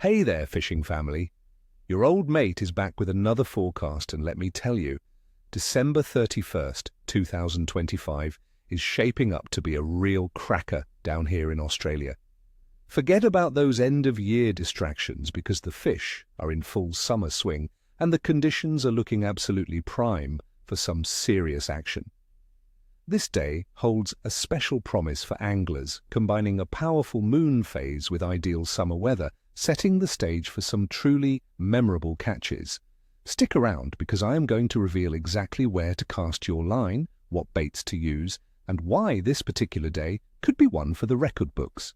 Hey there, fishing family. Your old mate is back with another forecast, and let me tell you, December 31st, 2025 is shaping up to be a real cracker down here in Australia. Forget about those end-of-year distractions because the fish are in full summer swing and the conditions are looking absolutely prime for some serious action. This day holds a special promise for anglers, combining a powerful moon phase with ideal summer weather, setting the stage for some truly memorable catches. Stick around because I am going to reveal exactly where to cast your line, what baits to use, and why this particular day could be one for the record books.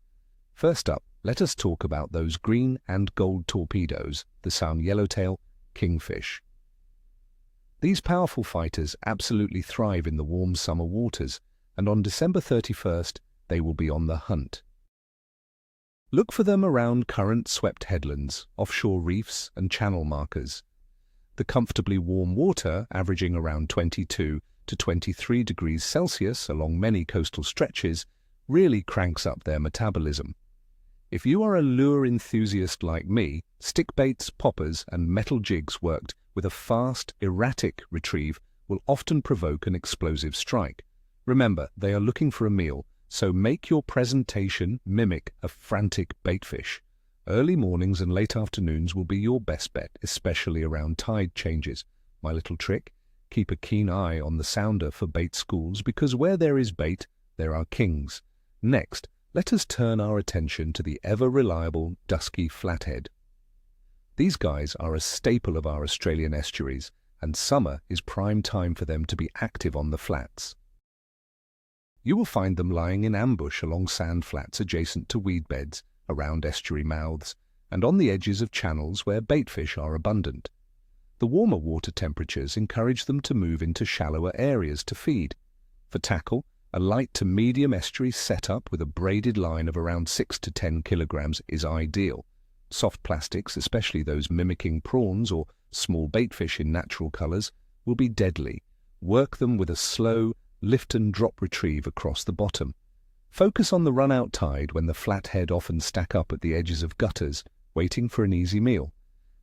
First up, let us talk about those green and gold torpedoes, the Yellowtail Kingfish. These powerful fighters absolutely thrive in the warm summer waters, and on December 31st, they will be on the hunt. Look for them around current-swept headlands, offshore reefs, and channel markers. The comfortably warm water, averaging around 22 to 23 degrees Celsius along many coastal stretches, really cranks up their metabolism. If you are a lure enthusiast like me, stick baits, poppers, and metal jigs worked with a fast, erratic retrieve will often provoke an explosive strike. Remember, they are looking for a meal, so make your presentation mimic a frantic baitfish. Early mornings and late afternoons will be your best bet, especially around tide changes. My little trick? Keep a keen eye on the sounder for bait schools because where there is bait, there are kings. Next, let us turn our attention to the ever-reliable Dusky Flathead. These guys are a staple of our Australian estuaries, and summer is prime time for them to be active on the flats. You will find them lying in ambush along sand flats adjacent to weed beds, around estuary mouths, and on the edges of channels where baitfish are abundant. The warmer water temperatures encourage them to move into shallower areas to feed. For tackle, a light to medium estuary setup with a braided line of around 6 to 10 kilograms is ideal. Soft plastics, especially those mimicking prawns or small baitfish in natural colors, will be deadly. Work them with a slow, lift and drop retrieve across the bottom. Focus on the run-out tide when the flathead often stack up at the edges of gutters, waiting for an easy meal.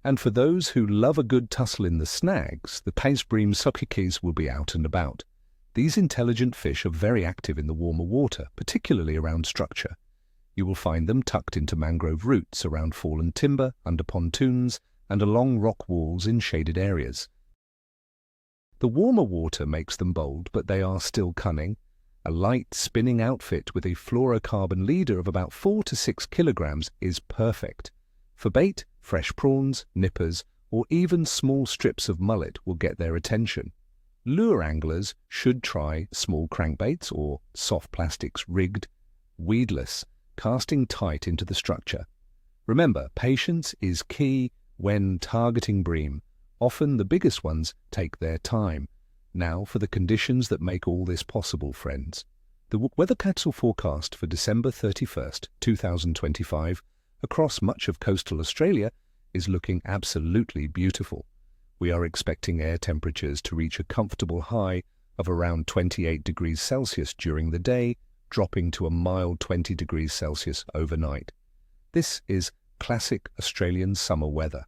And for those who love a good tussle in the snags, the Bream sokikis will be out and about. These intelligent fish are very active in the warmer water, particularly around structure. You will find them tucked into mangrove roots around fallen timber, under pontoons, and along rock walls in shaded areas. The warmer water makes them bold, but they are still cunning. A light, spinning outfit with a fluorocarbon leader of about 4 to 6 kilograms is perfect. For bait, fresh prawns, nippers, or even small strips of mullet will get their attention. Lure anglers should try small crankbaits or soft plastics rigged, weedless, casting tight into the structure. Remember, patience is key when targeting bream. Often the biggest ones take their time. Now for the conditions that make all this possible, friends. The weather capsule forecast for December 31st, 2025, across much of coastal Australia is looking absolutely beautiful. We are expecting air temperatures to reach a comfortable high of around 28 degrees Celsius during the day, dropping to a mild 20 degrees Celsius overnight. This is classic Australian summer weather.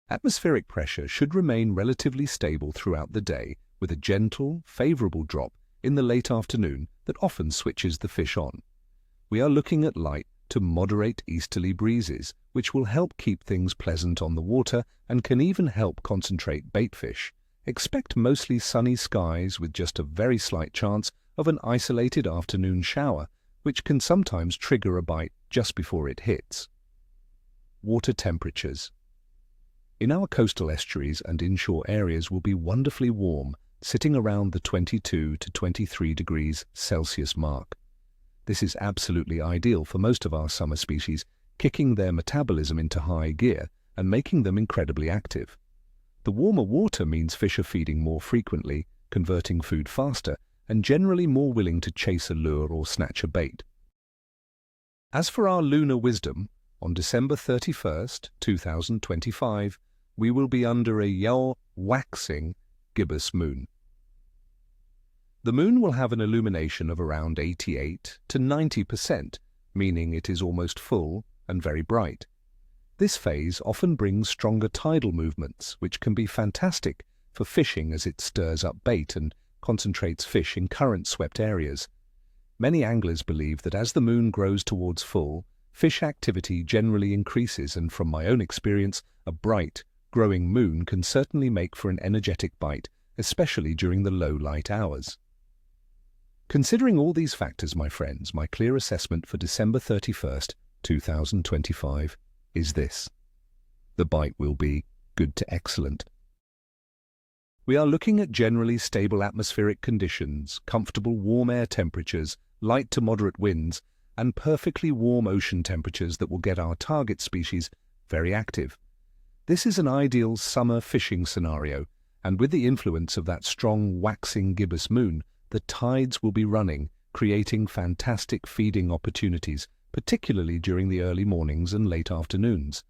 Atmospheric pressure should remain relatively stable throughout the day, with a gentle, favourable drop in the late afternoon that often switches the fish on. We are looking at light to moderate easterly breezes, which will help keep things pleasant on the water and can even help concentrate baitfish. Expect mostly sunny skies with just a very slight chance of an isolated afternoon shower, which can sometimes trigger a bite just before it hits. Water temperatures. In our coastal estuaries and inshore areas will be wonderfully warm, sitting around the 22 to 23 degrees Celsius mark. This is absolutely ideal for most of our summer species, kicking their metabolism into high gear and making them incredibly active. The warmer water means fish are feeding more frequently, converting food faster, and generally more willing to chase a lure or snatch a bait. As for our lunar wisdom, on December 31st, 2025, we will be under a waxing gibbous moon. The moon will have an illumination of around 88 to 90%, meaning it is almost full and very bright. This phase often brings stronger tidal movements, which can be fantastic for fishing as it stirs up bait and concentrates fish in current-swept areas. Many anglers believe that as the moon grows towards full, fish activity generally increases, and from my own experience, a bright, growing moon can certainly make for an energetic bite, especially during the low light hours. Considering all these factors, my friends, my clear assessment for December 31st, 2025 is this. The bite will be good to excellent. We are looking at generally stable atmospheric conditions, comfortable warm air temperatures, light to moderate winds, and perfectly warm ocean temperatures that will get our target species very active. This is an ideal summer fishing scenario, and with the influence of that strong waxing gibbous moon, the tides will be running, creating fantastic feeding opportunities, particularly during the early mornings and late afternoons.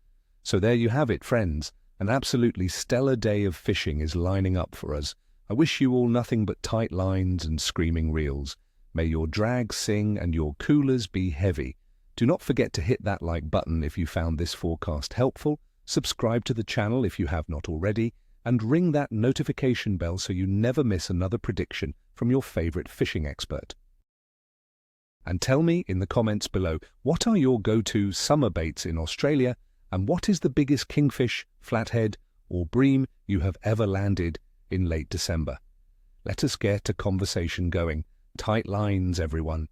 So there you have it, friends. An absolutely stellar day of fishing is lining up for us. I wish you all nothing but tight lines and screaming reels. May your drags sing and your coolers be heavy. Do not forget to hit that like button if you found this forecast helpful, subscribe to the channel if you have not already, and ring that notification bell so you never miss another prediction from your favorite fishing expert. And tell me in the comments below, what are your go-to summer baits in Australia, and what is the biggest kingfish, flathead, or bream you have ever landed in late December? Let us get a conversation going. Tight lines, everyone.